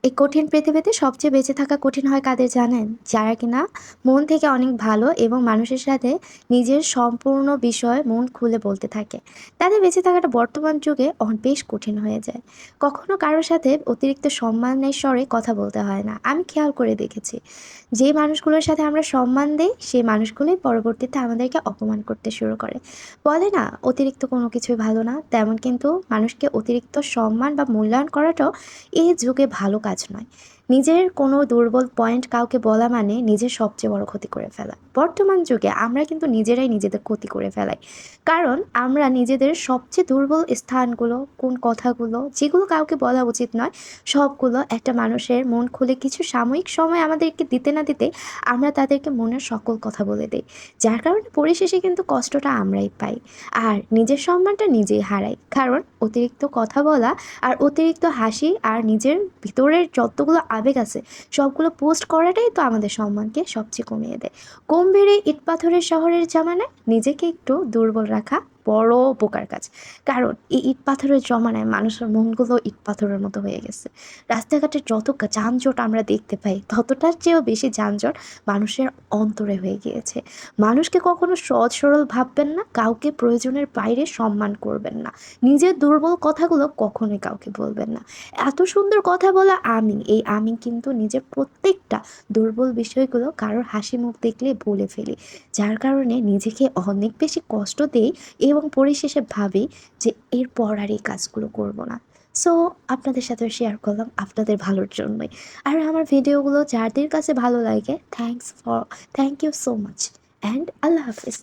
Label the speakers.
Speaker 1: এই কঠিন পৃথিবীতে সবচেয়ে বেঁচে থাকা কঠিন হয় কাদের জানেন? যারা কিনা মন থেকে অনেক ভালো এবং মানুষের সাথে নিজের সম্পূর্ণ বিষয় মন খুলে বলতে থাকে। তাদের বেঁচে থাকাটা বর্তমান যুগে বেশ কঠিন হয়ে যায়। কখনো কারোর সাথে অতিরিক্ত সম্মানের স্বরে কথা বলতে হয় না। আমি খেয়াল করে দেখেছি, যে মানুষগুলোর সাথে আমরা সম্মান দেই সেই মানুষগুলোই পরবর্তীতে আমাদেরকে অপমান করতে শুরু করে। বলে না, অতিরিক্ত কোনো কিছুই ভালো না, তেমন কিন্তু মানুষকে অতিরিক্ত সম্মান বা মূল্যায়ন করাটাও এই যুগে ভালো কাজ নয়। নিজের কোনো দুর্বল পয়েন্ট কাউকে বলা মানে নিজের সবচেয়ে বড় ক্ষতি করে ফেলা। বর্তমান যুগে আমরা কিন্তু নিজেরাই নিজেদের ক্ষতি করে ফেলাই। কারণ আমরা নিজেদের সবচেয়ে দুর্বল স্থানগুলো, কোন কথাগুলো যেগুলো কাউকে বলা উচিত নয়, সবগুলো একটা মানুষের মন খুলে কিছু সাময়িক সময় আমাদেরকে দিতে না দিতে আমরা তাদেরকে মনের সকল কথা বলে দিই। যার কারণে পরিশেষে কিন্তু কষ্টটা আমরাই পাই। আর নিজের সম্মানটা নিজেই হারাই, কারণ অতিরিক্ত কথা বলা আর অতিরিক্ত হাসি আর নিজের ভিতরের যতগুলো আবেগ আছে সবগুলো পোস্ট করাটাই তো আমাদের সম্মানকে সবচেয়ে কমিয়ে দেয়। কম বেড়ে ইট পাথরের শহরের জামানায় নিজেকে একটু দুর্বল রাখা বড় উপকার কাজ। কারণ এই ইট পাথরের জমানায় মানুষের মনগুলো ইট পাথরের মতো হয়ে গেছে। রাস্তাঘাটে যত যানজট আমরা দেখতে পাই, ততটার চেয়েও বেশি যানজট মানুষের অন্তরে হয়ে গিয়েছে। মানুষকে কখনো সহজ সরল ভাববেন না, কাউকে প্রয়োজনের বাইরে সম্মান করবেন না, নিজের দুর্বল কথাগুলো কখনোই কাউকে বলবেন না। এত সুন্দর কথা বলা আমি, এই আমি কিন্তু নিজের প্রত্যেকটা দুর্বল বিষয়গুলো কারোর হাসি মুখ দেখলে বলে ফেলি। যার কারণে নিজেকে অনেক বেশি কষ্ট দেই এবং পরিশেষে ভাবি যে এরপর আর এই কাজগুলো করব না। সো আপনাদের সাথে শেয়ার করলাম আপনাদের ভালোর জন্যই। আর আমার ভিডিওগুলো যাদের কাছে ভালো লাগে, thank you so much and আল্লাহ হাফিজ।